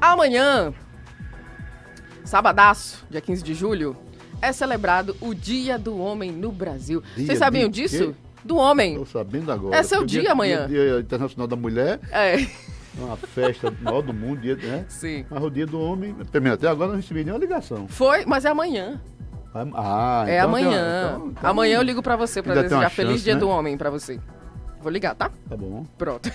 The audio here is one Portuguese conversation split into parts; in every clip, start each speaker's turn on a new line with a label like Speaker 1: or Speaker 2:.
Speaker 1: Amanhã, sabadaço, dia 15 de julho, é celebrado o Dia do Homem no Brasil. Vocês sabiam disso?
Speaker 2: Quê?
Speaker 1: Do homem.
Speaker 2: Estou sabendo agora.
Speaker 1: É seu dia amanhã.
Speaker 2: Dia Internacional da Mulher.
Speaker 1: É.
Speaker 2: Uma festa maior do mundo, né?
Speaker 1: Sim.
Speaker 2: Mas o Dia do Homem, primeiro, até agora não recebi nenhuma ligação.
Speaker 1: Foi, mas é amanhã.
Speaker 2: É
Speaker 1: então amanhã. Então, amanhã eu ligo pra você pra desejar feliz Dia do Homem pra você. Vou ligar, tá?
Speaker 2: Tá bom.
Speaker 1: Pronto.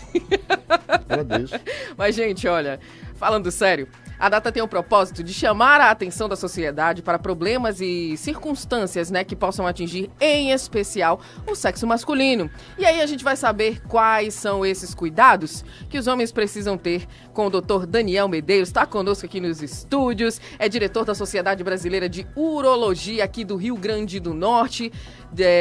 Speaker 2: Agradeço.
Speaker 1: Mas, gente, olha, falando sério, a data tem o propósito de chamar a atenção da sociedade para problemas e circunstâncias, né, que possam atingir, em especial, o sexo masculino. E aí a gente vai saber quais são esses cuidados que os homens precisam ter com o Dr. Daniel Medeiros. Está conosco aqui nos estúdios, é diretor da Sociedade Brasileira de Urologia aqui do Rio Grande do Norte.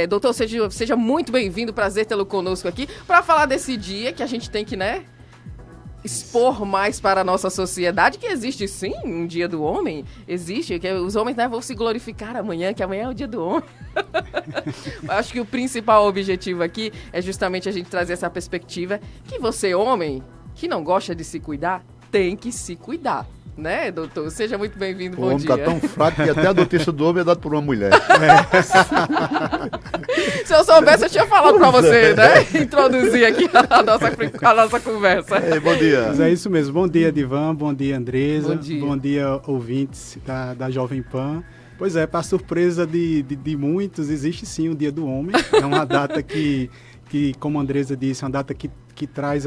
Speaker 1: Doutor, seja muito bem-vindo, prazer tê-lo conosco aqui para falar desse dia que a gente tem que, né, expor mais para a nossa sociedade, que existe sim um Dia do Homem, existe, que os homens, né, vão se glorificar amanhã, que amanhã é o Dia do Homem. Acho que o principal objetivo aqui é justamente a gente trazer essa perspectiva que você, homem, que não gosta de se cuidar, tem que se cuidar. Né, doutor? Seja muito bem-vindo, bom dia.
Speaker 2: O homem tá tão fraco que até a notícia do homem é dada por uma mulher.
Speaker 1: Se eu soubesse, eu tinha falado pra você, né? Introduzir aqui a nossa conversa.
Speaker 2: Bom dia.
Speaker 3: Mas é isso mesmo. Bom dia, Divan. Bom dia, Andresa.
Speaker 1: Bom
Speaker 3: dia, ouvintes da Jovem Pan. Pois é, para surpresa de muitos, existe sim o Dia do Homem. É uma data que como a Andresa disse, é uma data que traz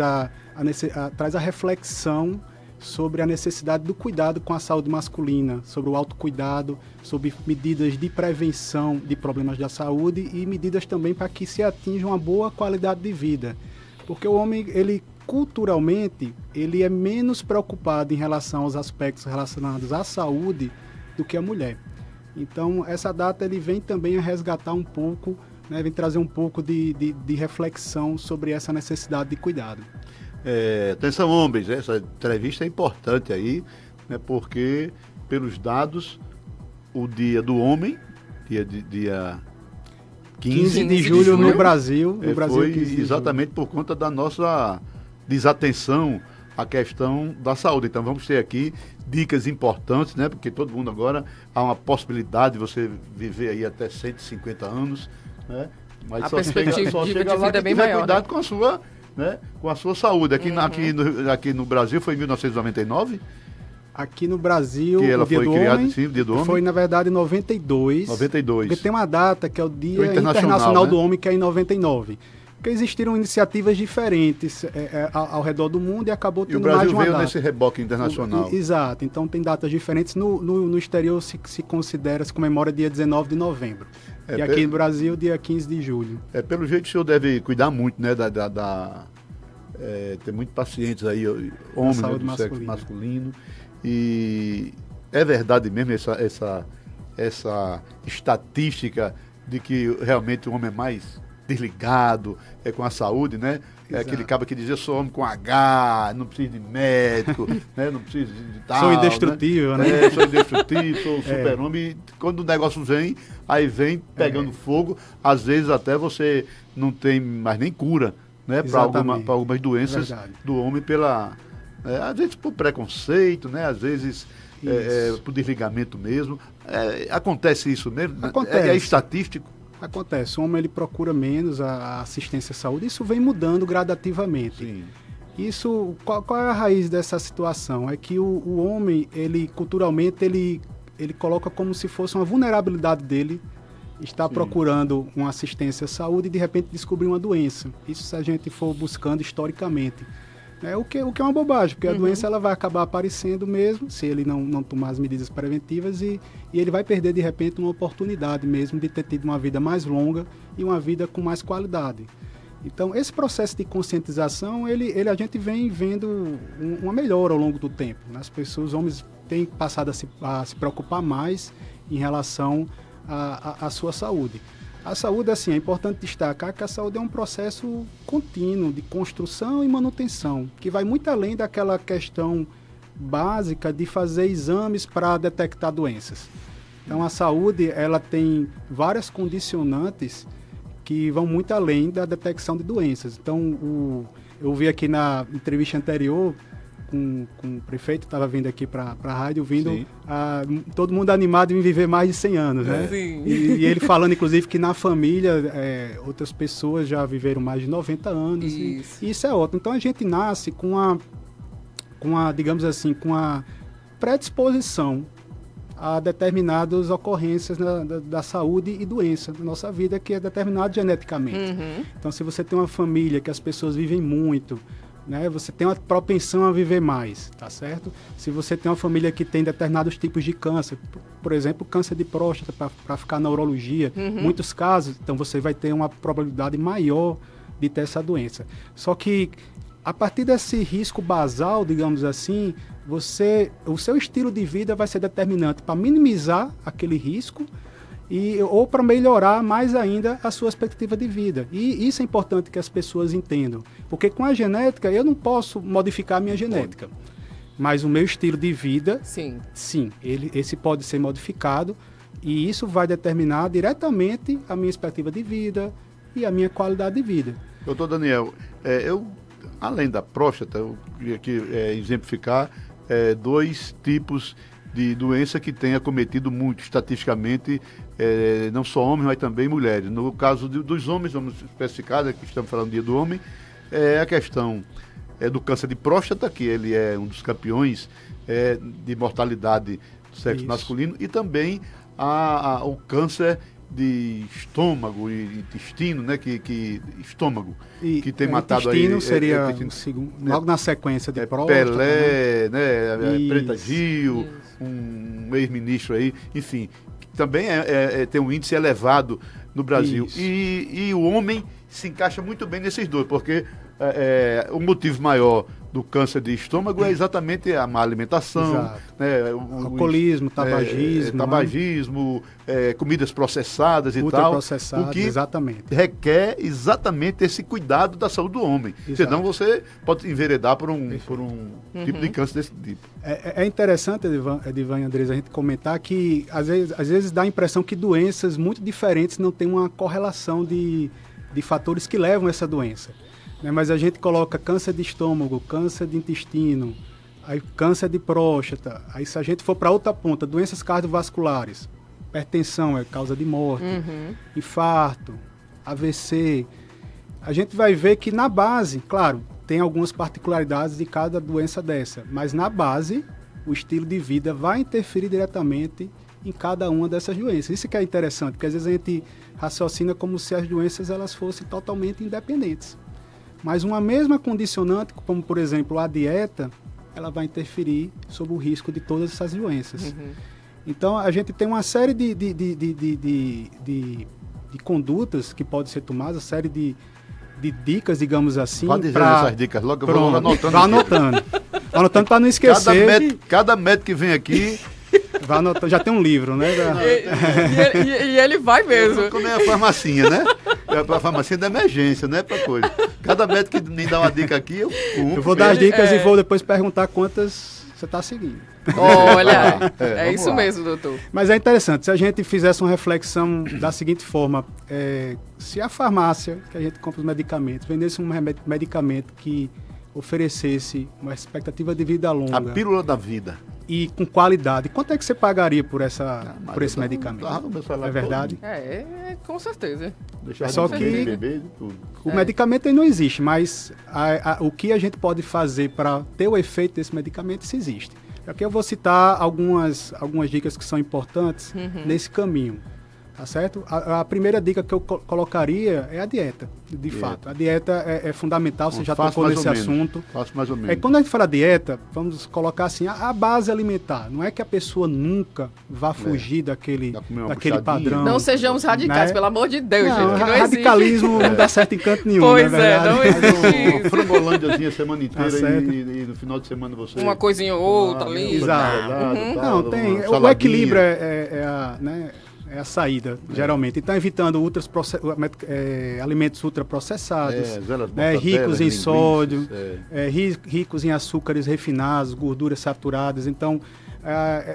Speaker 3: traz a reflexão sobre a necessidade do cuidado com a saúde masculina, sobre o autocuidado, sobre medidas de prevenção de problemas da saúde e medidas também para que se atinja uma boa qualidade de vida. Porque o homem, ele culturalmente, ele é menos preocupado em relação aos aspectos relacionados à saúde do que a mulher. Então, essa data ele vem também a resgatar um pouco, né, vem trazer um pouco de reflexão sobre essa necessidade de cuidado.
Speaker 2: Atenção, homens, essa entrevista é importante aí, né, porque, pelos dados, o Dia do Homem, dia 15
Speaker 3: de julho no Brasil.
Speaker 2: Foi exatamente por conta da nossa desatenção à questão da saúde. Então, vamos ter aqui dicas importantes, né, porque todo mundo agora há uma possibilidade de você viver aí até 150 anos, né, mas
Speaker 1: a
Speaker 2: só
Speaker 1: perspectiva
Speaker 2: chega lá
Speaker 1: de vida é bem
Speaker 2: tiver
Speaker 1: maior,
Speaker 2: cuidado,
Speaker 1: né?
Speaker 2: com a sua saúde. Aqui no Brasil foi em 1999?
Speaker 3: Aqui no Brasil,
Speaker 2: que ela foi criada, sim, o Dia do Homem?
Speaker 3: Foi, na verdade, em 92. Porque tem uma data que é o Dia Internacional, né, do Homem, que é em 99. Porque existiram iniciativas diferentes ao redor do mundo e acabou tendo mais de uma data.
Speaker 2: E o Brasil veio nesse reboque internacional.
Speaker 3: Exato. Então, tem datas diferentes. No exterior se considera, se comemora dia 19 de novembro. E aqui no Brasil, dia 15 de julho.
Speaker 2: Pelo jeito, o senhor deve cuidar muito, né, tem muitos pacientes aí, homens, né, do sexo masculino. E é verdade mesmo essa estatística de que realmente o homem é mais desligado com a saúde, né?
Speaker 3: Exato.
Speaker 2: Aquele cara que dizia, eu sou homem com H, não preciso de médico, né? Não preciso de tal.
Speaker 3: Sou indestrutível, né?
Speaker 2: Sou indestrutível, sou super-homem. Quando o negócio vem, aí vem pegando fogo. Às vezes até você não tem mais nem cura, né? Para algumas doenças do homem às vezes por preconceito, né? Às vezes por desligamento mesmo. Acontece isso mesmo?
Speaker 3: Acontece.
Speaker 2: É estatístico?
Speaker 3: Acontece. O homem ele procura menos a assistência à saúde. Isso vem mudando gradativamente.
Speaker 2: Sim.
Speaker 3: Isso, qual é a raiz dessa situação? É que o homem, ele culturalmente, ele coloca como se fosse uma vulnerabilidade dele, está procurando uma assistência à saúde e de repente descobrir uma doença. Isso se a gente for buscando historicamente. O que é uma bobagem, porque a doença ela vai acabar aparecendo mesmo, se ele não tomar as medidas preventivas e ele vai perder, de repente, uma oportunidade mesmo de ter tido uma vida mais longa e uma vida com mais qualidade. Então, esse processo de conscientização, a gente vem vendo uma melhora ao longo do tempo. Né? Os homens têm passado a se preocupar mais em relação à sua saúde. A saúde, assim, é importante destacar que a saúde é um processo contínuo de construção e manutenção, que vai muito além daquela questão básica de fazer exames para detectar doenças. Então, a saúde, ela tem várias condicionantes que vão muito além da detecção de doenças. Então, eu vi aqui na entrevista anterior, com o prefeito, estava vindo aqui para a rádio, todo mundo animado em viver mais de 100 anos, né?
Speaker 1: Sim.
Speaker 3: E ele falando, inclusive, que na família outras pessoas já viveram mais de 90 anos. E isso é ótimo. Então a gente nasce com digamos assim, com a predisposição a determinadas ocorrências da saúde e doença da nossa vida, que é determinado geneticamente. Então, se você tem uma família que as pessoas vivem muito, né, você tem uma propensão a viver mais, tá certo? Se você tem uma família que tem determinados tipos de câncer, por exemplo, câncer de próstata, para ficar na urologia, muitos casos, então você vai ter uma probabilidade maior de ter essa doença. Só que, a partir desse risco basal, digamos assim, o seu estilo de vida vai ser determinante para minimizar aquele risco ou para melhorar mais ainda a sua expectativa de vida. E isso é importante que as pessoas entendam. Porque com a genética, eu não posso modificar a minha genética. Mas o meu estilo de vida, sim, esse pode ser modificado. E isso vai determinar diretamente a minha expectativa de vida e a minha qualidade de vida.
Speaker 2: Doutor Daniel, além da próstata, eu queria aqui exemplificar 2 tipos de doença que tem acometido muito, estatisticamente, não só homens, mas também mulheres. No caso dos homens, vamos especificar, que estamos falando do Dia do Homem, a questão do câncer de próstata, que ele é um dos campeões de mortalidade do sexo masculino, e também o câncer de estômago e intestino, né? Estômago, que tem matado aí.
Speaker 3: Intestino seria logo na sequência de próstata.
Speaker 2: Pelé, né? Preta Gil, um ex-ministro aí, enfim, também tem um índice elevado no Brasil. E o homem se encaixa muito bem nesses dois, porque o motivo maior do câncer de estômago é exatamente a má alimentação, né,
Speaker 3: alcoolismo,
Speaker 2: tabagismo, comidas processadas e tal, o que requer exatamente esse cuidado da saúde do homem. Senão você pode enveredar por um tipo de câncer desse tipo.
Speaker 3: É interessante, Edivan e Andresa, a gente comentar que às vezes dá a impressão que doenças muito diferentes não têm uma correlação de fatores que levam a essa doença. Mas a gente coloca câncer de estômago, câncer de intestino, aí câncer de próstata. Aí se a gente for para outra ponta, doenças cardiovasculares, hipertensão é causa de morte, infarto, AVC, a gente vai ver que na base, claro, tem algumas particularidades de cada doença dessa, mas na base o estilo de vida vai interferir diretamente em cada uma dessas doenças. Isso que é interessante, porque às vezes a gente raciocina como se as doenças elas fossem totalmente independentes. Mas uma mesma condicionante, como por exemplo a dieta, ela vai interferir sobre o risco de todas essas doenças. Então a gente tem uma série de condutas que podem ser tomadas, uma série de dicas, digamos assim.
Speaker 2: Pode dizer essas dicas logo, eu vou anotando.
Speaker 3: Vá anotando. Anotando para não esquecer.
Speaker 2: Cada médico que vem aqui...
Speaker 3: Já tem um livro, né?
Speaker 1: E ele vai mesmo.
Speaker 2: Como é a farmacinha, né? A farmacinha da emergência, né? Pra coisa. Cada médico que me dá uma dica aqui, eu cumpro.
Speaker 3: Eu vou dar as dicas e vou depois perguntar quantas você está seguindo.
Speaker 1: Olha, é isso mesmo, doutor.
Speaker 3: Mas é interessante, se a gente fizesse uma reflexão da seguinte forma, se a farmácia, que a gente compra os medicamentos, vendesse um medicamento que oferecesse uma expectativa de vida longa.
Speaker 2: A pílula da vida.
Speaker 3: E com qualidade. Quanto é que você pagaria por esse medicamento? É verdade?
Speaker 1: Com certeza.
Speaker 3: Só que o medicamento aí não existe, mas o que a gente pode fazer para ter o efeito desse medicamento, isso existe. Aqui eu vou citar algumas dicas que são importantes nesse caminho. Tá certo? A primeira dica que eu colocaria é a dieta, de fato. A dieta é fundamental, você já tocou nesse assunto.
Speaker 2: Faço mais ou menos.
Speaker 3: Quando a gente fala dieta, vamos colocar assim, a base alimentar. Não é que a pessoa nunca vá fugir daquele padrão.
Speaker 1: Não sejamos radicais, né? Pelo amor de Deus, gente. Não
Speaker 3: radicalismo não dá certo em canto nenhum.
Speaker 1: Pois não existe.
Speaker 2: Uma frangolândiazinha a semana inteira e no final de semana você...
Speaker 1: Uma coisinha ou outra ali.
Speaker 3: Exato. Não, tem. O equilíbrio é a saída, geralmente. Então, evitando alimentos ultraprocessados, ricos em sódio, ricos em açúcares refinados, gorduras saturadas. Então,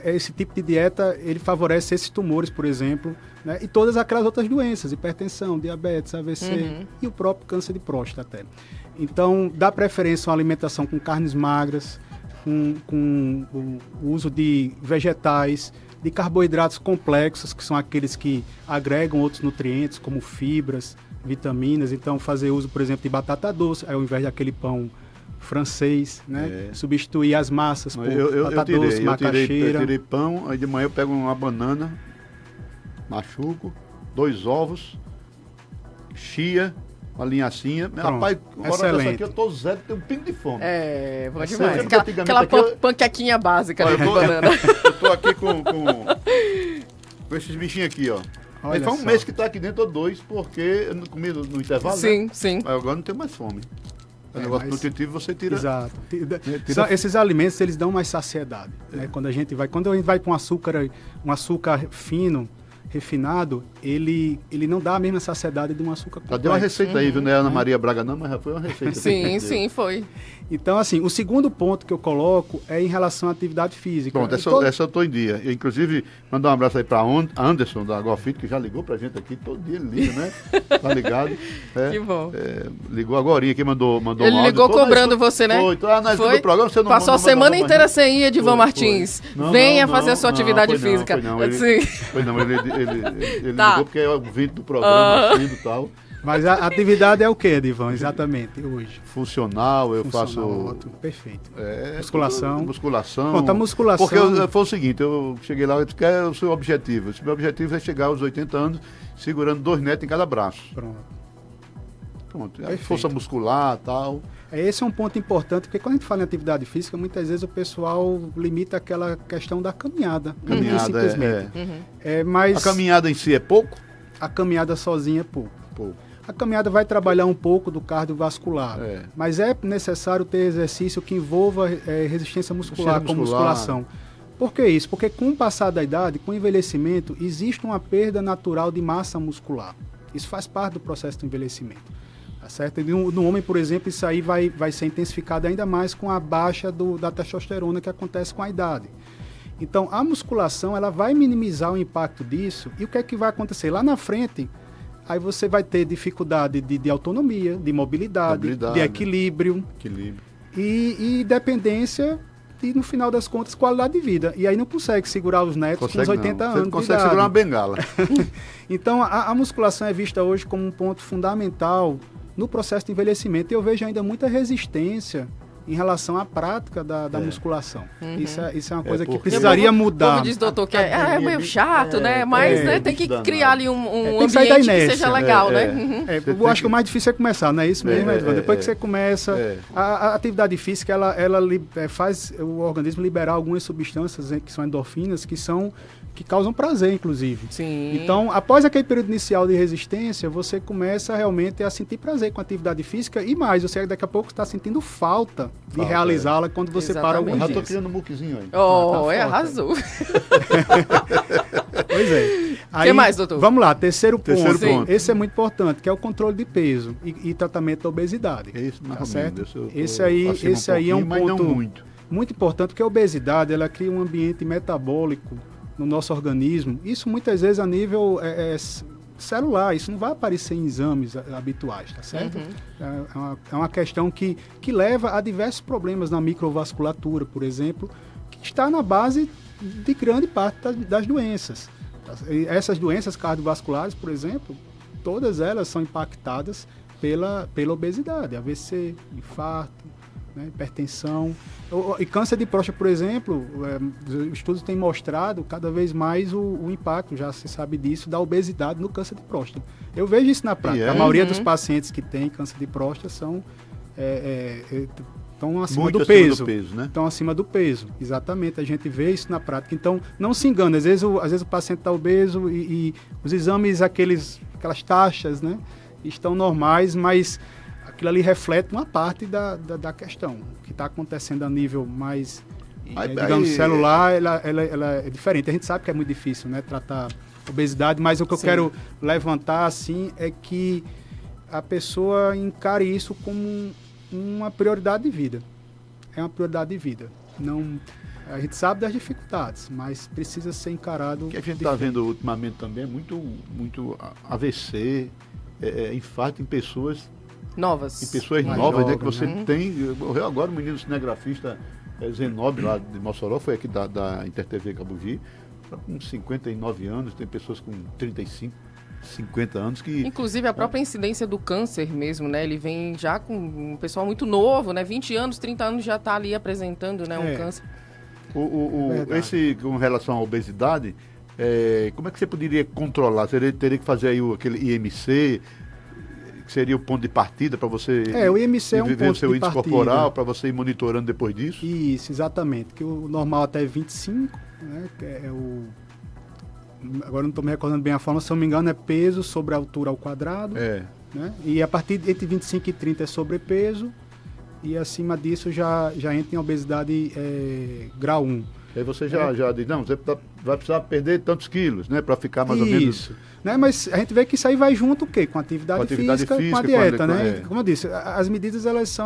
Speaker 3: esse tipo de dieta, ele favorece esses tumores, por exemplo, né? E todas aquelas outras doenças, hipertensão, diabetes, AVC e o próprio câncer de próstata até. Então, dá preferência a uma alimentação com carnes magras, com o uso de vegetais, de carboidratos complexos, que são aqueles que agregam outros nutrientes, como fibras, vitaminas. Então, fazer uso, por exemplo, de batata doce, ao invés daquele pão francês, né? Substituir as massas por batata doce, macaxeira.
Speaker 2: Eu tirei pão, aí de manhã eu pego uma banana, machuco, 2 ovos, chia, uma linhacinha. Rapaz, agora dessa aqui eu tô zero, tenho um pingo de fome.
Speaker 1: Bom demais. Aquela panquequinha básica, né, de banana.
Speaker 2: Eu tô aqui com esses bichinhos aqui, ó. Olha, foi um mês que tá aqui dentro, ou 2, porque eu comi no intervalo,
Speaker 1: sim,
Speaker 2: né?
Speaker 1: Sim.
Speaker 2: Aí agora não tenho mais fome. O negócio nutritivo você tira...
Speaker 3: Exato. Esses alimentos, eles dão mais saciedade. Né? Quando a gente vai para um açúcar fino, refinado, ele não dá a mesma saciedade de um açúcar complexo.
Speaker 2: Deu uma receita aí, viu? Não é Ana Maria Braga não, mas já foi uma receita.
Speaker 1: Sim, foi.
Speaker 3: Então, assim, o segundo ponto que eu coloco é em relação à atividade física.
Speaker 2: Pronto, essa eu estou em dia. Eu, inclusive, mandar um abraço aí para Anderson, da Golfit, que já ligou para a gente aqui, todo dia ele liga, né? Tá ligado?
Speaker 1: Que bom.
Speaker 2: Ligou agorinha, que mandou um áudio.
Speaker 1: Ele ligou cobrando você, né?
Speaker 2: Foi. Do programa, você não
Speaker 1: passou a semana inteira sem ir, Edivan Martins. Venha fazer a sua atividade física.
Speaker 2: Foi não, ele ligou porque é o vídeo do programa, assim, e tal.
Speaker 3: Mas a atividade é o que, Edivan, exatamente, hoje?
Speaker 2: Funcional, eu faço...
Speaker 3: Ótimo, perfeito. Musculação.
Speaker 2: Pronto,
Speaker 3: a musculação...
Speaker 2: Porque foi o seguinte, eu cheguei lá e disse, qual é o seu objetivo? Meu objetivo é chegar aos 80 anos segurando 2 netos em cada braço. Pronto. Força muscular e tal.
Speaker 3: Esse é um ponto importante, porque quando a gente fala em atividade física, muitas vezes o pessoal limita aquela questão da caminhada. Simplesmente. Mas
Speaker 2: a caminhada em si é pouco?
Speaker 3: A caminhada sozinha é pouco. A caminhada vai trabalhar um pouco do cardiovascular, mas é necessário ter exercício que envolva resistência muscular, como musculação. Por que isso? Porque com o passar da idade, com o envelhecimento, existe uma perda natural de massa muscular. Isso faz parte do processo do envelhecimento. Tá certo? E no homem, por exemplo, isso aí vai ser intensificado ainda mais com a baixa da testosterona que acontece com a idade. Então, a musculação ela vai minimizar o impacto disso. E o que é que vai acontecer? Lá na frente, aí você vai ter dificuldade de autonomia, de mobilidade, de equilíbrio. E dependência e, no final das contas, qualidade de vida. E aí não consegue segurar os netos com os 80 anos. Você não
Speaker 2: consegue segurar uma bengala.
Speaker 3: Então, a musculação é vista hoje como um ponto fundamental no processo de envelhecimento. E eu vejo ainda muita resistência em relação à prática da musculação. Isso é uma coisa que precisaria mudar. O
Speaker 1: povo diz, doutor, que é meio chato, né? Mas tem que criar ali um ambiente que seja legal, né?
Speaker 3: Eu acho que o mais difícil é começar, não é isso mesmo, Edvan? Depois que você começa, a atividade física, ela faz o organismo liberar algumas substâncias que são endorfinas, que causam prazer, inclusive.
Speaker 1: Sim.
Speaker 3: Então, após aquele período inicial de resistência, você começa realmente a sentir prazer com a atividade física e mais, você daqui a pouco está sentindo falta de realizá-la quando você para alguns dias.
Speaker 2: Já estou criando um muquezinho aí.
Speaker 1: Arrasou.
Speaker 3: Pois é.
Speaker 1: O que mais, doutor?
Speaker 3: Vamos lá, terceiro ponto.
Speaker 2: Sim.
Speaker 3: Esse é muito importante, que é o controle de peso e tratamento da obesidade.
Speaker 2: Isso,
Speaker 3: tá certo? Esse aí é um ponto muito importante, porque a obesidade ela cria um ambiente metabólico no nosso organismo. Isso muitas vezes a nível celular, isso não vai aparecer em exames habituais, tá certo? É uma questão que leva a diversos problemas na microvasculatura, por exemplo, que está na base de grande parte das doenças. Essas doenças cardiovasculares, por exemplo, todas elas são impactadas pela obesidade, AVC, infarto, né, hipertensão. E câncer de próstata, por exemplo, os estudos têm mostrado cada vez mais o impacto, já se sabe disso, da obesidade no câncer de próstata. Eu vejo isso na prática. A maioria dos pacientes que têm câncer de próstata estão acima do peso.
Speaker 2: Né?
Speaker 3: Estão acima do peso, exatamente. A gente vê isso na prática. Então, não se engane. Às vezes o paciente está obeso e os exames, aquelas taxas, né, estão normais, mas aquilo ali reflete uma parte da questão. O que está acontecendo a nível mais, digamos, celular, ela é diferente. A gente sabe que é muito difícil, né, tratar obesidade, mas o que eu quero levantar, assim, é que a pessoa encare isso como uma prioridade de vida. É uma prioridade de vida. Não, a gente sabe das dificuldades, mas precisa ser encarado...
Speaker 2: O que a gente está vendo ultimamente também é muito AVC, infarto em pessoas...
Speaker 1: novas.
Speaker 2: Em pessoas novas, né? Que você tem... Morreu agora um menino cinegrafista Zenob, lá de Mossoró, foi aqui da InterTV Cabugi, com 59 anos, tem pessoas com 35, 50 anos que...
Speaker 1: Inclusive a própria incidência do câncer mesmo, né? Ele vem já com um pessoal muito novo, né? 20 anos, 30 anos já está ali apresentando, né, um câncer.
Speaker 2: Com relação à obesidade, como é que você poderia controlar? Você teria que fazer aí aquele IMC, que seria o ponto de partida para você
Speaker 3: o IMC é um
Speaker 2: viver
Speaker 3: ponto
Speaker 2: o seu
Speaker 3: de
Speaker 2: índice
Speaker 3: partida.
Speaker 2: corporal, para você ir monitorando depois disso?
Speaker 3: Isso, exatamente. Que o normal até é 25, né? Que agora não estou me recordando bem a forma, se não me engano é peso sobre a altura ao quadrado. Né? E a partir entre 25 e 30 é sobrepeso, e acima disso já entra em obesidade grau 1.
Speaker 2: Aí você já diz, não, você vai precisar perder tantos quilos, né, para ficar mais ou menos...
Speaker 3: Isso, né, mas a gente vê que isso aí vai junto o quê? Com a atividade física, com a dieta, né? Como eu disse, as medidas, elas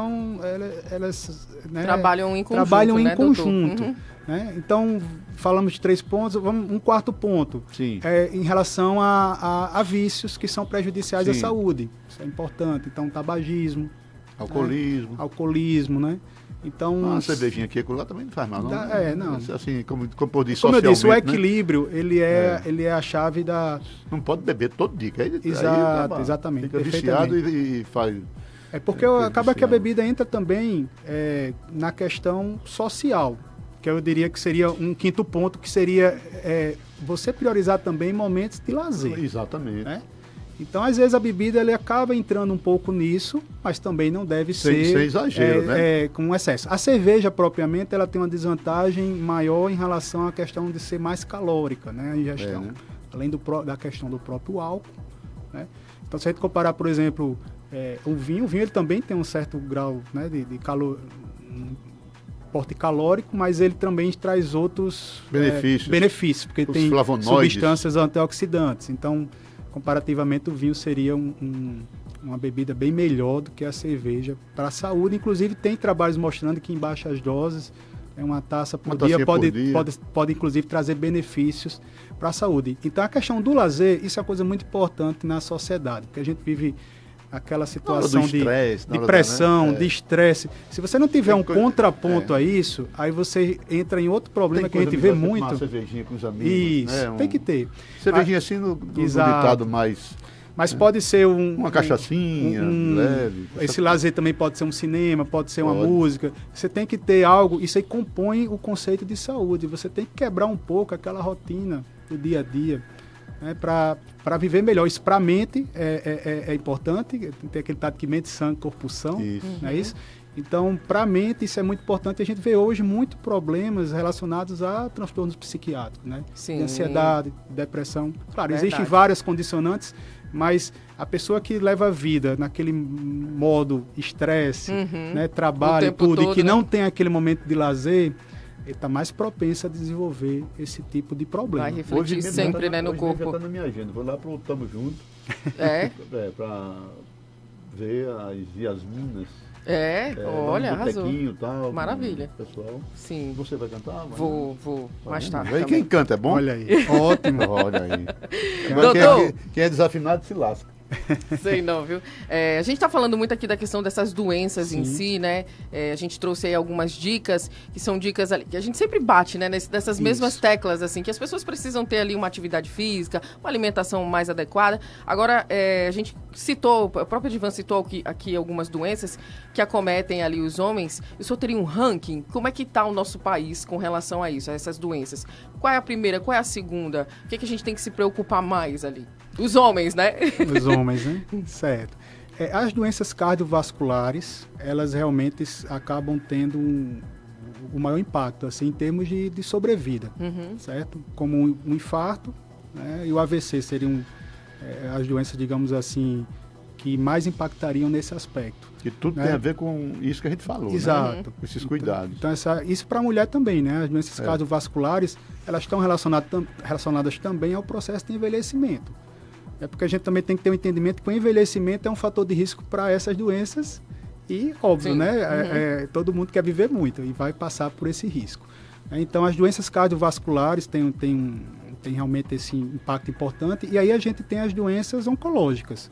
Speaker 3: né,
Speaker 1: trabalham em conjunto,
Speaker 3: trabalham em
Speaker 1: né,
Speaker 3: conjunto. Né? Então, falamos de 3 pontos, vamos um quarto ponto.
Speaker 2: Sim.
Speaker 3: Em relação a vícios que são prejudiciais à saúde. Isso é importante. Então, tabagismo. Alcoolismo, né? Então,
Speaker 2: uma cervejinha aqui e lá também não faz mal, não?
Speaker 3: Não.
Speaker 2: Assim, como eu disse,
Speaker 3: como eu disse, o
Speaker 2: né?
Speaker 3: equilíbrio, ele é a chave da...
Speaker 2: Não pode beber todo dia.
Speaker 3: Exatamente.
Speaker 2: Fica viciado e faz...
Speaker 3: Porque acaba que a bebida entra também na questão social, que eu diria que seria um quinto ponto, que seria você priorizar também momentos de lazer.
Speaker 2: Exatamente.
Speaker 3: Né? Então, às vezes, a bebida ele acaba entrando um pouco nisso, mas também não deve ser...
Speaker 2: Sem exagero, né?
Speaker 3: Com excesso. A cerveja, propriamente, ela tem uma desvantagem maior em relação à questão de ser mais calórica, né? A ingestão.
Speaker 2: Né?
Speaker 3: Além da questão do próprio álcool, né? Então, se a gente comparar, por exemplo, o vinho ele também tem um certo grau, né, de calor... porte calórico, mas ele também traz outros benefícios, porque tem substâncias antioxidantes. Então, comparativamente, o vinho seria uma bebida bem melhor do que a cerveja para a saúde. Inclusive, tem trabalhos mostrando que em baixas doses, uma taça por dia pode inclusive trazer benefícios para a saúde. Então, a questão do lazer, isso é uma coisa muito importante na sociedade, porque a gente vive aquela situação de pressão, de estresse. Se você não tiver um contraponto a isso, aí você entra em outro problema que a gente vê muito.
Speaker 2: Uma cervejinha com os amigos.
Speaker 3: Isso, tem que ter.
Speaker 2: Cervejinha assim no ditado mais...
Speaker 3: Mas pode ser
Speaker 2: uma cachaçinha leve.
Speaker 3: Esse lazer também pode ser um cinema, pode ser uma música. Você tem que ter algo, isso aí compõe o conceito de saúde. Você tem que quebrar um pouco aquela rotina do dia a dia. Né, para viver melhor. Isso para a mente é importante, tem aquele tato que mente, sangue, corpo, são, não é isso? Então, para a mente, isso é muito importante. A gente vê hoje muitos problemas relacionados a transtornos psiquiátricos, né?
Speaker 1: Sim.
Speaker 3: De ansiedade, depressão. Claro, existem várias condicionantes, mas a pessoa que leva a vida naquele modo estresse, né, trabalho e tudo, todo, e que não tem aquele momento de lazer, ele está mais propenso a desevolver esse tipo de problema.
Speaker 1: Vai refletir sempre, né, no corpo.
Speaker 2: Já está na minha agenda. Vou lá para o Tamo Junto. Para ver as Yasminas.
Speaker 1: Olha, arrasou.
Speaker 2: Tal,
Speaker 1: maravilha.
Speaker 2: Pessoal.
Speaker 1: Sim.
Speaker 2: Você vai cantar?
Speaker 1: Vou mais tarde.
Speaker 2: E quem canta é bom?
Speaker 3: Olha aí. Ótimo.
Speaker 2: Olha aí.
Speaker 1: Doutor.
Speaker 2: Quem é desafinado se lasca.
Speaker 1: Sei não, viu? A gente está falando muito aqui da questão dessas doenças em si, né? A gente trouxe aí algumas dicas, que são dicas ali, que a gente sempre bate, né? Dessas mesmas teclas, assim, que as pessoas precisam ter ali uma atividade física, uma alimentação mais adequada. Agora, a gente citou, a própria Divan citou aqui algumas doenças que acometem ali os homens. O senhor teria um ranking? Como é que está o nosso país com relação a isso, a essas doenças? Qual é a primeira? Qual é a segunda? O que a gente tem que se preocupar mais ali? Os homens, né?
Speaker 3: Os homens, né? Certo. As doenças cardiovasculares, elas realmente acabam tendo o maior impacto, assim, em termos de sobrevida, certo? Como um infarto, né? E o AVC seriam as doenças, digamos assim, que mais impactariam nesse aspecto.
Speaker 2: E tudo tem a ver com isso que a gente falou,
Speaker 3: exato,
Speaker 2: né? Com esses cuidados.
Speaker 3: Então isso para a mulher também, né? As doenças cardiovasculares, elas estão relacionadas também ao processo de envelhecimento. Porque a gente também tem que ter um entendimento que o envelhecimento é um fator de risco para essas doenças e, óbvio, né? Todo mundo quer viver muito e vai passar por esse risco. Então, as doenças cardiovasculares têm realmente esse impacto importante. E aí a gente tem as doenças oncológicas,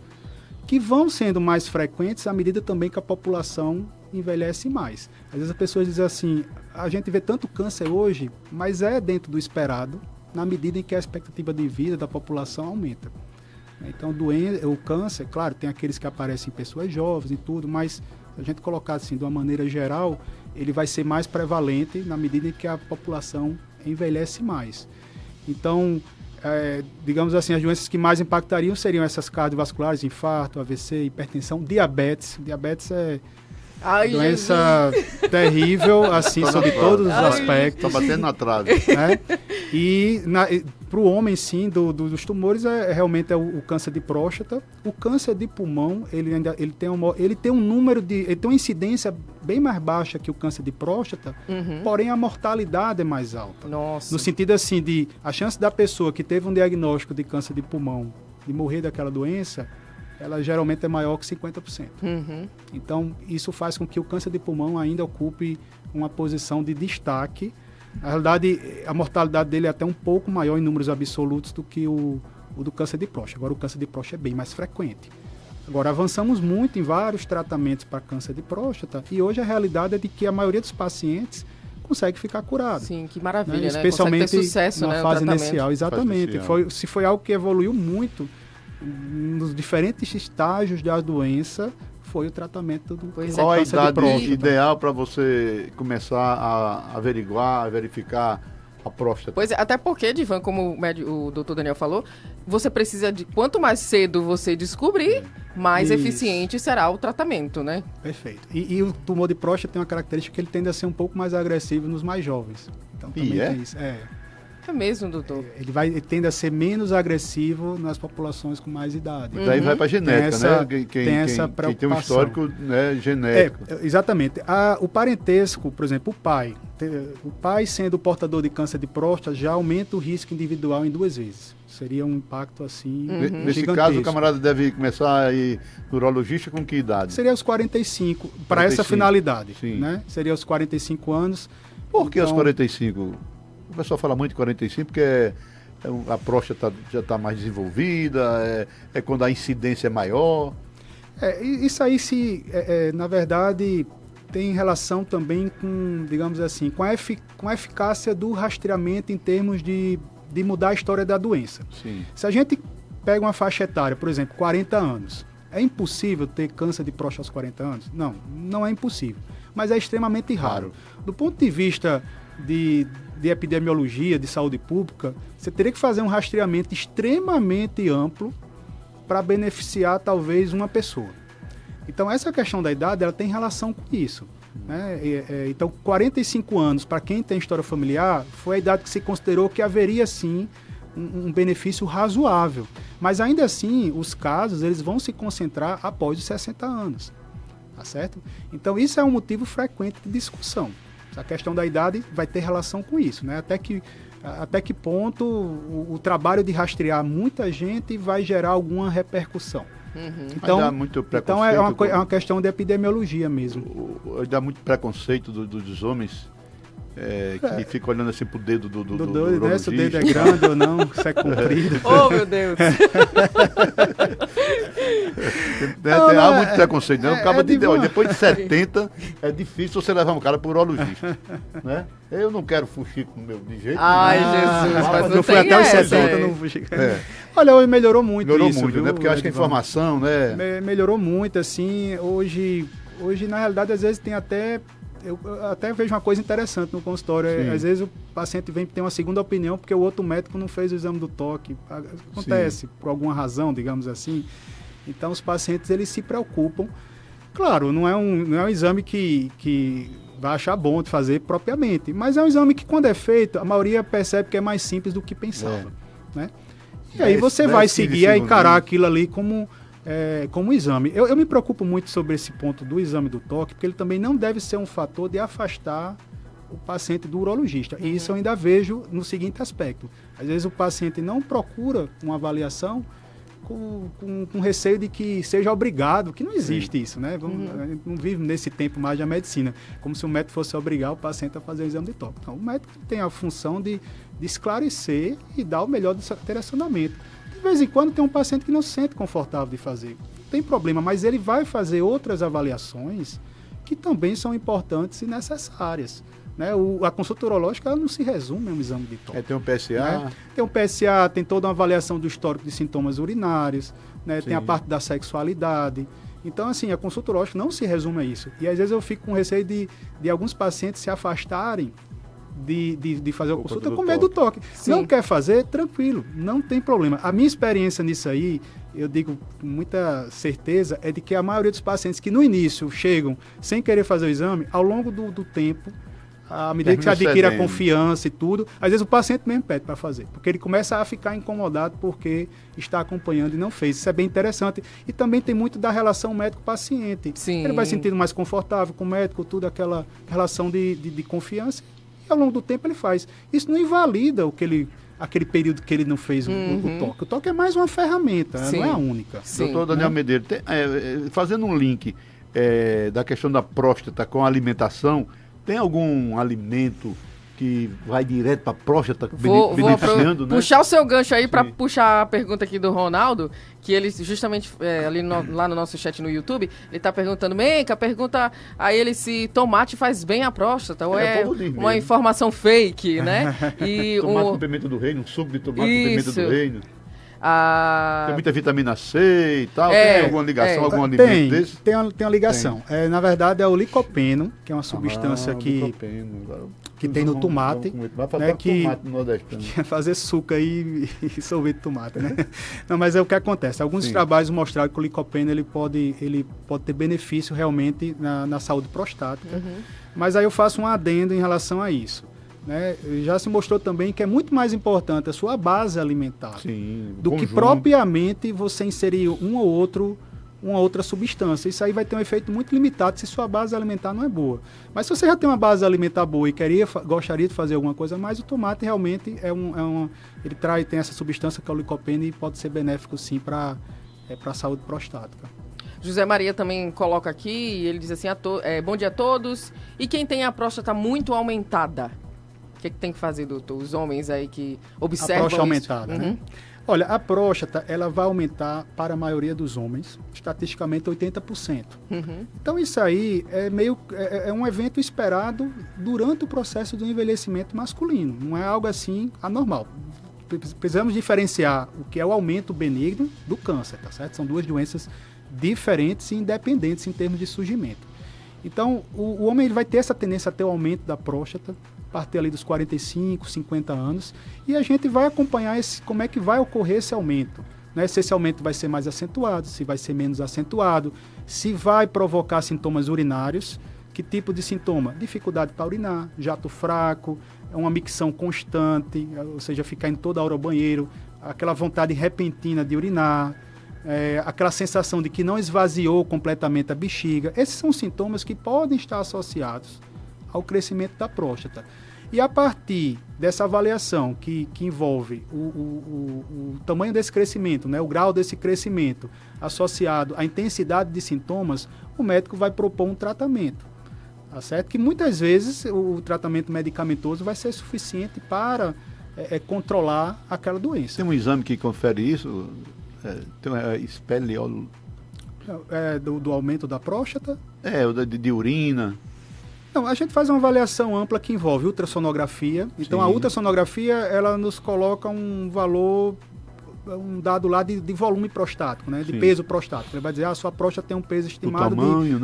Speaker 3: que vão sendo mais frequentes à medida também que a população envelhece mais. Às vezes as pessoas dizem assim, a gente vê tanto câncer hoje, mas é dentro do esperado, na medida em que a expectativa de vida da população aumenta. Então, o câncer, claro, tem aqueles que aparecem em pessoas jovens e tudo, mas se a gente colocar assim, de uma maneira geral, ele vai ser mais prevalente na medida em que a população envelhece mais. Então, digamos assim, as doenças que mais impactariam seriam essas cardiovasculares, infarto, AVC, hipertensão, diabetes. Diabetes é doença terrível, assim, sob todos os aspectos.
Speaker 2: Está batendo na trave.
Speaker 3: E para o homem, sim, dos tumores, realmente é o câncer de próstata. O câncer de pulmão, ele tem uma incidência bem mais baixa que o câncer de próstata, porém a mortalidade é mais alta.
Speaker 1: Nossa.
Speaker 3: No sentido assim, de a chance da pessoa que teve um diagnóstico de câncer de pulmão de morrer daquela doença, ela geralmente é maior que 50%. Então, isso faz com que o câncer de pulmão ainda ocupe uma posição de destaque. Na realidade, a mortalidade dele é até um pouco maior em números absolutos do que o do câncer de próstata. Agora, o câncer de próstata é bem mais frequente. Agora, avançamos muito em vários tratamentos para câncer de próstata e hoje a realidade é de que a maioria dos pacientes consegue ficar curado.
Speaker 1: Sim, que maravilha, né?
Speaker 3: Especialmente
Speaker 1: consegue ter sucesso,
Speaker 3: na fase inicial. Exatamente. Se foi algo que evoluiu muito nos diferentes estágios da doença, foi o tratamento do câncer de próstata.
Speaker 2: Qual a idade ideal para você começar a averiguar, a verificar a próstata?
Speaker 1: Pois é, até porque, Divan, como o doutor Daniel falou, você precisa de quanto mais cedo você descobrir, mais eficiente será o tratamento, né?
Speaker 3: Perfeito. E o tumor de próstata tem uma característica que ele tende a ser um pouco mais agressivo nos mais jovens. Então também tem isso.
Speaker 1: É mesmo, doutor?
Speaker 3: Ele tende a ser menos agressivo nas populações com mais idade.
Speaker 2: Daí vai para a genética, né? Quem tem um histórico, né, genético.
Speaker 3: Exatamente. O parentesco, por exemplo, o pai sendo portador de câncer de próstata já aumenta o risco individual em 2 vezes. Seria um impacto assim
Speaker 2: Nesse caso, o camarada deve começar a ir no urologista com que idade?
Speaker 3: Seria aos 45, para essa finalidade. Né? Seria aos 45 anos.
Speaker 2: Por que aos 45? O pessoal fala muito de 45 porque a próstata já está mais desenvolvida, é quando a incidência é maior.
Speaker 3: Isso aí, na verdade, tem relação também com, digamos assim, com a eficácia do rastreamento em termos de mudar a história da doença.
Speaker 2: Sim.
Speaker 3: Se a gente pega uma faixa etária, por exemplo, 40 anos, é impossível ter câncer de próstata aos 40 anos? Não é impossível, mas é extremamente raro. Do ponto de vista de epidemiologia, de saúde pública, você teria que fazer um rastreamento extremamente amplo para beneficiar talvez uma pessoa. Então essa questão da idade, ela tem relação com isso. Né? Então 45 anos, para quem tem história familiar, foi a idade que se considerou que haveria sim um benefício razoável. Mas ainda assim, os casos eles vão se concentrar após os 60 anos. Tá certo? Então isso é um motivo frequente de discussão. A questão da idade vai ter relação com isso, né? Até que ponto o trabalho de rastrear muita gente vai gerar alguma repercussão. Então,
Speaker 2: dá muito
Speaker 3: então é uma questão de epidemiologia mesmo.
Speaker 2: Dá muito preconceito dos homens que ficam olhando assim pro dedo do
Speaker 3: né? Se o dedo é grande ou não, se é comprido.
Speaker 1: Oh, meu Deus!
Speaker 2: Há muito preconceito, né? Depois de 70, é difícil você levar um cara pro urologista. Né? Eu não quero fuxico de jeito
Speaker 1: Ai, Jesus, mas não
Speaker 3: fui até os 70, não fuxico. Olha, hoje melhorou muito isso,
Speaker 2: né? Porque eu acho que a informação, né?
Speaker 3: Melhorou muito, assim, hoje na realidade, às vezes tem eu até vejo uma coisa interessante no consultório. Às vezes o paciente vem ter uma segunda opinião porque o outro médico não fez o exame do toque. Acontece por alguma razão, digamos assim. Então os pacientes eles se preocupam. Claro, não é um exame que vai achar bom de fazer propriamente, mas é um exame que quando é feito, a maioria percebe que é mais simples do que pensava. Né? E aí você vai seguir a encarar aquilo ali como exame. Eu me preocupo muito sobre esse ponto do exame do toque, porque ele também não deve ser um fator de afastar o paciente do urologista. E isso eu ainda vejo no seguinte aspecto. Às vezes o paciente não procura uma avaliação com receio de que seja obrigado, que não existe isso, né? A gente não vive nesse tempo mais da medicina, como se o médico fosse obrigar o paciente a fazer o exame de toque. Então, o médico tem a função de esclarecer e dar o melhor direcionamento. De vez em quando tem um paciente que não se sente confortável de fazer. Não tem problema, mas ele vai fazer outras avaliações que também são importantes e necessárias. Né? A consulta urológica ela não se resume a um exame de toque.
Speaker 2: Tem um PSA.
Speaker 3: Né? Tem um PSA, tem toda uma avaliação do histórico de sintomas urinários, né? Tem a parte da sexualidade. Então, assim, a consulta urológica não se resume a isso. E às vezes eu fico com receio de alguns pacientes se afastarem de fazer a consulta com medo do toque. Sim. Não quer fazer, tranquilo, não tem problema. A minha experiência nisso aí, eu digo com muita certeza, é de que a maioria dos pacientes que no início chegam sem querer fazer o exame, ao longo do tempo, à medida que você adquire a confiança e tudo, às vezes o paciente mesmo pede para fazer, porque ele começa a ficar incomodado porque está acompanhando e não fez. Isso é bem interessante. E também tem muito da relação médico-paciente.
Speaker 1: Sim.
Speaker 3: Ele vai se sentindo mais confortável com o médico, tudo aquela relação de confiança, e ao longo do tempo ele faz. Isso não invalida aquele período que ele não fez o toque. O toque é mais uma ferramenta, não é a única.
Speaker 2: Doutor Daniel Medeiros, fazendo um link da questão da próstata com a alimentação, tem algum alimento que vai direto para a próstata, beneficiando, né?
Speaker 1: Puxar o seu gancho aí para puxar a pergunta aqui do Ronaldo, que ele justamente lá no nosso chat no YouTube, ele está perguntando, Menca, pergunta a ele se tomate faz bem à próstata, ou é uma informação fake, né?
Speaker 2: E tomate com pimenta do reino, um suco de tomate com pimenta do reino. Tem muita vitamina C e tal, tem alguma ligação, algum alimento desse?
Speaker 3: Tem uma ligação. Na verdade é o licopeno, que é uma substância que tem no tomate, né, que é fazer suco aí e sorvete de tomate, né? Não, mas é o que acontece. Alguns trabalhos mostraram que o licopeno ele pode ter benefício realmente na saúde prostática, mas aí eu faço um adendo em relação a isso. Né? Já se mostrou também que é muito mais importante a sua base alimentar do que propriamente você inserir uma outra substância. Isso aí vai ter um efeito muito limitado se sua base alimentar não é boa. Mas se você já tem uma base alimentar boa e gostaria de fazer alguma coisa mais, o tomate realmente tem essa substância que é o licopeno e pode ser benéfico sim para a saúde prostática.
Speaker 1: José Maria também coloca aqui, ele diz assim, bom dia a todos. E quem tem a próstata muito aumentada? O que tem que fazer, doutor? Os homens aí que observam
Speaker 3: a próstata aumentada, né? Olha, a próstata, ela vai aumentar para a maioria dos homens, estatisticamente 80%. Então, isso aí é um evento esperado durante o processo do envelhecimento masculino. Não é algo assim anormal. Precisamos diferenciar o que é o aumento benigno do câncer, tá certo? São duas doenças diferentes e independentes em termos de surgimento. Então, o homem ele vai ter essa tendência a ter o aumento da próstata, a partir ali dos 45, 50 anos, e a gente vai acompanhar como é que vai ocorrer esse aumento. Né? Se esse aumento vai ser mais acentuado, se vai ser menos acentuado, se vai provocar sintomas urinários, que tipo de sintoma? Dificuldade para urinar, jato fraco, uma micção constante, ou seja, ficar em toda hora ao banheiro, aquela vontade repentina de urinar, aquela sensação de que não esvaziou completamente a bexiga. Esses são sintomas que podem estar associados ao crescimento da próstata. E a partir dessa avaliação que envolve o tamanho desse crescimento, né, o grau desse crescimento associado à intensidade de sintomas, o médico vai propor um tratamento. Tá certo? Que muitas vezes o tratamento medicamentoso vai ser suficiente para controlar aquela doença.
Speaker 2: Tem um exame que confere isso? Tem uma espeleolo...
Speaker 3: do aumento da próstata?
Speaker 2: De urina...
Speaker 3: Não, a gente faz uma avaliação ampla que envolve ultrassonografia. Então, a ultrassonografia, ela nos coloca um valor, um dado lá de volume prostático, né? De peso prostático. Ele vai dizer, a sua próstata tem um peso estimado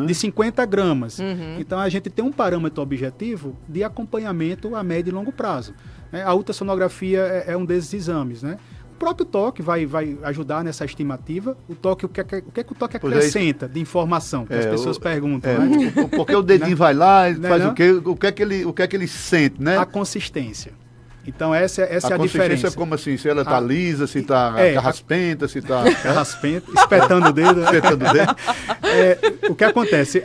Speaker 3: de 50 gramas. Então, a gente tem um parâmetro objetivo de acompanhamento a médio e longo prazo. Né? A ultrassonografia é um desses exames, né? O próprio toque vai ajudar nessa estimativa. O toque, o que é que o toque acrescenta de informação? Que as pessoas perguntam. Né?
Speaker 2: Porque o dedinho vai lá, ele faz o quê? O que é que ele sente, né?
Speaker 3: A consistência. Então, essa é a diferença. A
Speaker 2: consistência é como assim? Se ela está lisa, se está carraspenta, se está...
Speaker 3: Carraspenta, espetando o dedo. Né? Espetando o dedo. O que acontece?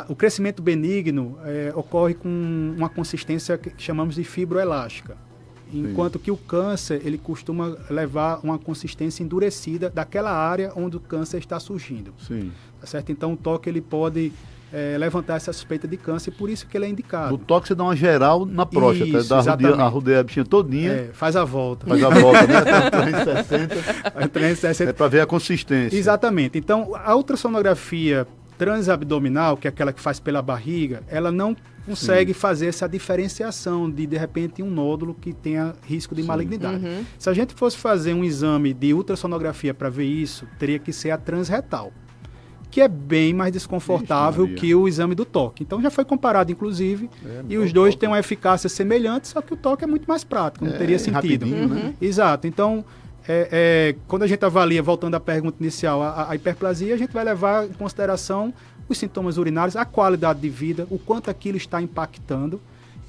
Speaker 3: O crescimento benigno ocorre com uma consistência que chamamos de fibroelástica. Enquanto que o câncer, ele costuma levar uma consistência endurecida daquela área onde o câncer está surgindo. Tá certo? Então, o toque ele pode levantar essa suspeita de câncer, por isso que ele é indicado.
Speaker 2: O toque você dá uma geral na próstata, arrodeia a bichinha todinha.
Speaker 3: Faz a volta.
Speaker 2: Faz a volta, né? 360. É para ver a consistência.
Speaker 3: Exatamente. Então, a ultrassonografia transabdominal, que é aquela que faz pela barriga, ela não consegue fazer essa diferenciação de repente, um nódulo que tenha risco de malignidade. Se a gente fosse fazer um exame de ultrassonografia para ver isso, teria que ser a transretal, que é bem mais desconfortável que o exame do toque. Então já foi comparado, inclusive, e os dois têm uma eficácia semelhante, só que o toque é muito mais prático, não teria sentido.
Speaker 2: Né?
Speaker 3: Exato. Então, quando a gente avalia, voltando à pergunta inicial, a hiperplasia, a gente vai levar em consideração os sintomas urinários, a qualidade de vida, o quanto aquilo está impactando,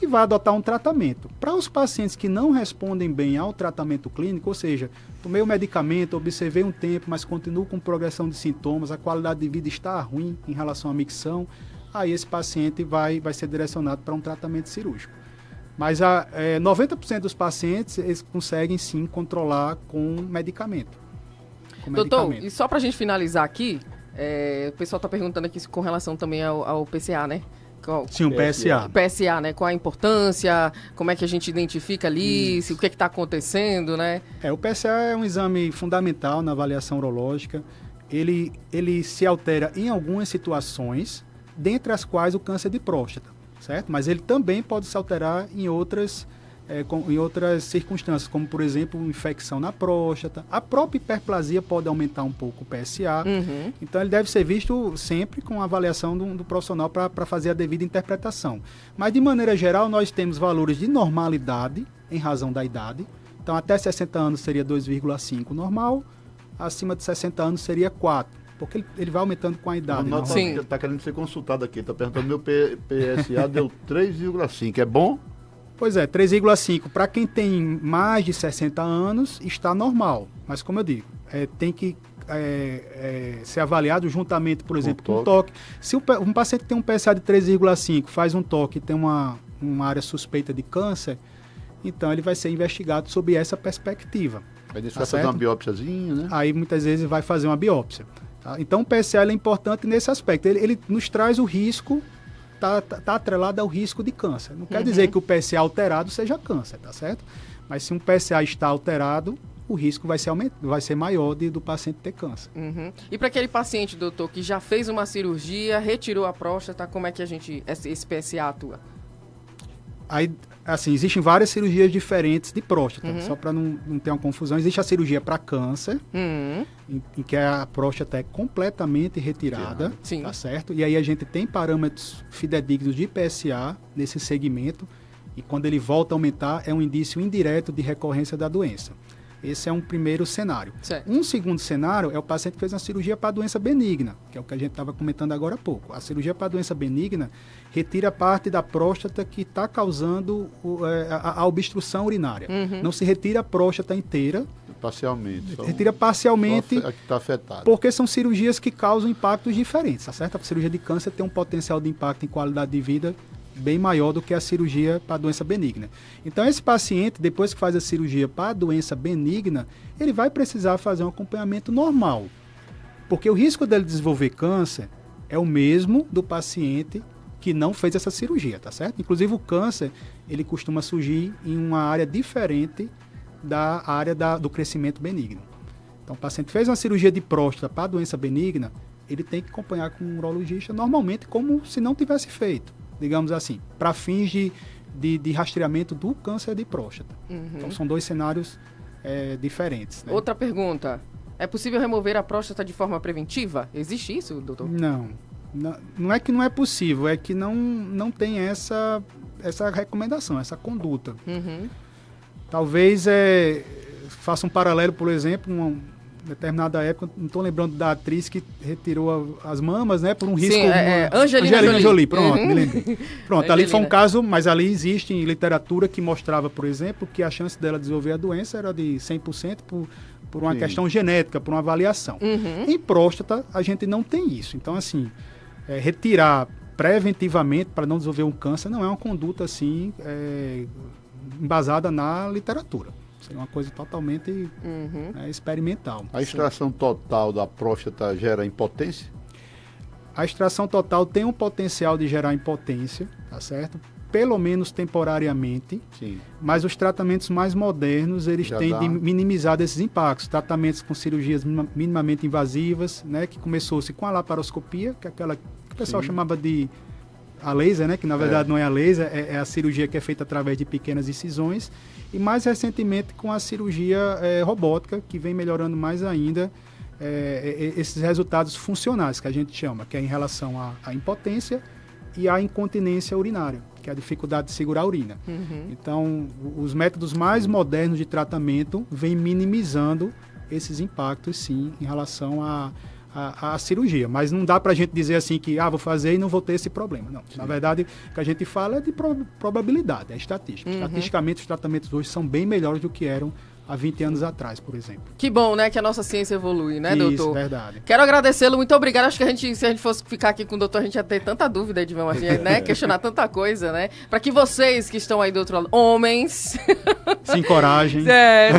Speaker 3: e vai adotar um tratamento. Para os pacientes que não respondem bem ao tratamento clínico, ou seja, tomei o medicamento, observei um tempo, mas continuo com progressão de sintomas, a qualidade de vida está ruim em relação à micção, aí esse paciente vai ser direcionado para um tratamento cirúrgico. Mas 90% dos pacientes eles conseguem sim controlar com medicamento.
Speaker 1: Doutor, e só para a gente finalizar aqui, o pessoal está perguntando aqui com relação também ao PSA, né?
Speaker 3: Sim, o PSA.
Speaker 1: PSA, né? Qual a importância, como é que a gente identifica ali, o que está acontecendo, né?
Speaker 3: O PSA é um exame fundamental na avaliação urológica. Ele se altera em algumas situações, dentre as quais o câncer de próstata, certo? Mas ele também pode se alterar em outras circunstâncias, como, por exemplo, infecção na próstata. A própria hiperplasia pode aumentar um pouco o PSA. Então, ele deve ser visto sempre com a avaliação do profissional para fazer a devida interpretação. Mas, de maneira geral, nós temos valores de normalidade em razão da idade. Então, até 60 anos seria 2,5 normal, acima de 60 anos seria 4. Porque ele vai aumentando com a idade.
Speaker 2: Está querendo ser consultado aqui. Está perguntando, meu PSA deu 3,5. É bom?
Speaker 3: Pois é, 3,5 para quem tem mais de 60 anos está normal, mas como eu digo, tem que ser avaliado juntamente, por exemplo, com o toque. Se um paciente tem um PSA de 3,5, faz um toque e tem uma área suspeita de câncer, então ele vai ser investigado sob essa perspectiva.
Speaker 2: Aí você vai fazer uma biópsiazinha, né?
Speaker 3: Aí muitas vezes vai fazer uma biópsia. Tá? Então o PSA é importante nesse aspecto, ele nos traz o risco. Está atrelado ao risco de câncer. Não quer dizer que o PSA alterado seja câncer, tá certo? Mas se um PSA está alterado, o risco vai ser maior do paciente ter câncer.
Speaker 1: E para aquele paciente, doutor, que já fez uma cirurgia, retirou a próstata, como é que esse PSA atua?
Speaker 3: Aí, assim, existem várias cirurgias diferentes de próstata, só para não ter uma confusão. Existe a cirurgia para câncer, em que a próstata é completamente retirada, tá certo? E aí a gente tem parâmetros fidedignos de PSA nesse segmento, e quando ele volta a aumentar, é um indício indireto de recorrência da doença. Esse é um primeiro cenário.
Speaker 1: Certo.
Speaker 3: Um segundo cenário é o paciente que fez uma cirurgia para doença benigna, que é o que a gente estava comentando agora há pouco. A cirurgia para doença benigna retira parte da próstata que está causando a obstrução urinária. Não se retira a próstata inteira.
Speaker 2: Parcialmente.
Speaker 3: Retira parcialmente.
Speaker 2: A que está afetada.
Speaker 3: Porque são cirurgias que causam impactos diferentes, tá certo? A cirurgia de câncer tem um potencial de impacto em qualidade de vida bem maior do que a cirurgia para a doença benigna. Então, esse paciente, depois que faz a cirurgia para a doença benigna, ele vai precisar fazer um acompanhamento normal. Porque o risco dele desenvolver câncer é o mesmo do paciente que não fez essa cirurgia, tá certo? Inclusive, o câncer, ele costuma surgir em uma área diferente da área do crescimento benigno. Então, o paciente fez uma cirurgia de próstata para a doença benigna, ele tem que acompanhar com um urologista normalmente como se não tivesse feito, digamos assim, para fins de rastreamento do câncer de próstata. Então, são dois cenários diferentes. Né?
Speaker 1: Outra pergunta. É possível remover a próstata de forma preventiva? Existe isso, doutor?
Speaker 3: Não é que não é possível, é que não tem essa recomendação, essa conduta. Talvez faça um paralelo, por exemplo, uma determinada época, não estou lembrando da atriz que retirou as mamas, né, por um risco...
Speaker 1: Angelina
Speaker 3: Jolie, pronto, me lembrei. Pronto, ali foi um caso, mas ali existe em literatura que mostrava, por exemplo, que a chance dela desenvolver a doença era de 100% por uma questão genética, por uma avaliação. Em próstata, a gente não tem isso. Então, assim, retirar preventivamente para não desenvolver um câncer não é uma conduta, assim, embasada na literatura. É uma coisa totalmente experimental.
Speaker 2: A extração total da próstata gera impotência?
Speaker 3: A extração total tem um potencial de gerar impotência, tá certo? pelo menos temporariamente.
Speaker 2: Sim.
Speaker 3: Mas os tratamentos mais modernos, eles têm minimizado esses impactos. Tratamentos com cirurgias minimamente invasivas, né, que começou-se com a laparoscopia, que é aquela que o pessoal chamava de a laser, né, que na verdade não é a laser, é a cirurgia que é feita através de pequenas incisões. E mais recentemente com a cirurgia robótica, que vem melhorando mais ainda esses resultados funcionais, que a gente chama, que é em relação à impotência e à incontinência urinária, que é a dificuldade de segurar a urina. Então, os métodos mais modernos de tratamento vêm minimizando esses impactos, sim, em relação à cirurgia. Mas não dá para a gente dizer assim que, vou fazer e não vou ter esse problema. Não. Sim. Na verdade, o que a gente fala é de probabilidade, é estatística. Estatisticamente, os tratamentos hoje são bem melhores do que eram há 20 anos atrás, por exemplo.
Speaker 1: Que bom, né, que a nossa ciência evolui, né, doutor?
Speaker 3: Isso, verdade.
Speaker 1: Quero agradecê-lo, muito obrigado. Acho que se a gente fosse ficar aqui com o doutor, a gente ia ter tanta dúvida, Edivan Martins, né? Questionar tanta coisa, né? Para que vocês que estão aí do outro lado, homens...
Speaker 3: Se encorajem.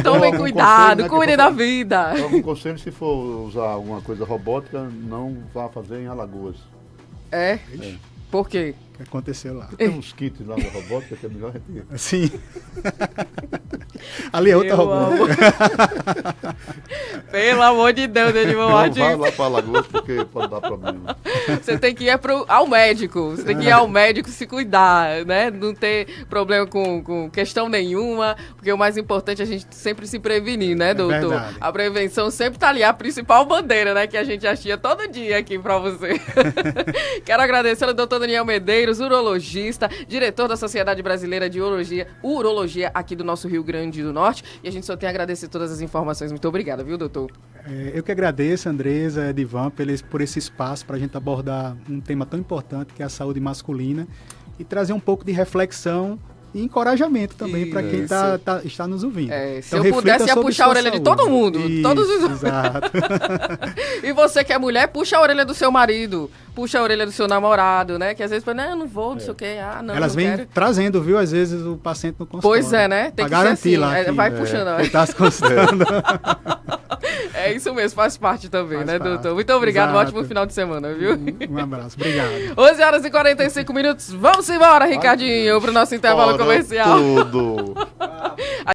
Speaker 1: Tomem cuidado, cuidem da vida.
Speaker 2: Algum conselho, se for usar alguma coisa robótica, não vá fazer em Alagoas.
Speaker 1: É? Por quê?
Speaker 3: O que aconteceu lá?
Speaker 2: Tem uns kits lá da robótica que é melhor retirar.
Speaker 3: Sim. Ali é outra robótica.
Speaker 1: Pelo amor de Deus, Edivan Martins.
Speaker 2: Não vá lá para Alagoas porque pode dar problema.
Speaker 1: Você tem que ir ao médico. Você tem que ir ao médico se cuidar, né? Não ter problema com questão nenhuma, porque o mais importante é a gente sempre se prevenir, né, doutor?
Speaker 3: Verdade.
Speaker 1: A prevenção sempre tá ali, a principal bandeira, né, que a gente achia todo dia aqui pra você. Quero agradecer ao doutor Daniel Medeiros, urologista, diretor da Sociedade Brasileira de Urologia aqui do nosso Rio Grande do Norte. E a gente só tem a agradecer todas as informações. Muito obrigada, viu, doutor?
Speaker 3: Eu que agradeço, Andresa, Edivan, por esse espaço para a gente abordar um tema tão importante que é a saúde masculina e trazer um pouco de reflexão e encorajamento também para quem está nos ouvindo.
Speaker 1: Se eu pudesse, ia puxar a orelha de todo mundo.
Speaker 3: Isso,
Speaker 1: todos os...
Speaker 3: Exato.
Speaker 1: E você que é mulher, puxa a orelha do seu marido, puxa a orelha do seu namorado, né? Que às vezes fala, não vou, não sei o quê. Não,
Speaker 3: elas
Speaker 1: não
Speaker 3: vêm
Speaker 1: quero.
Speaker 3: Trazendo, viu, às vezes, o paciente no consultório.
Speaker 1: Pois é, né? Tem que
Speaker 3: garantir
Speaker 1: ser assim.
Speaker 3: lá. Que,
Speaker 1: vai puxando.
Speaker 3: Está se consultando.
Speaker 1: É isso mesmo, faz parte também, né, doutor? Muito obrigado,
Speaker 3: Exato.
Speaker 1: um ótimo final de semana, viu?
Speaker 3: Um abraço, obrigado.
Speaker 1: 11h45, vamos embora, Ricardinho, pro nosso intervalo comercial.
Speaker 2: Tudo.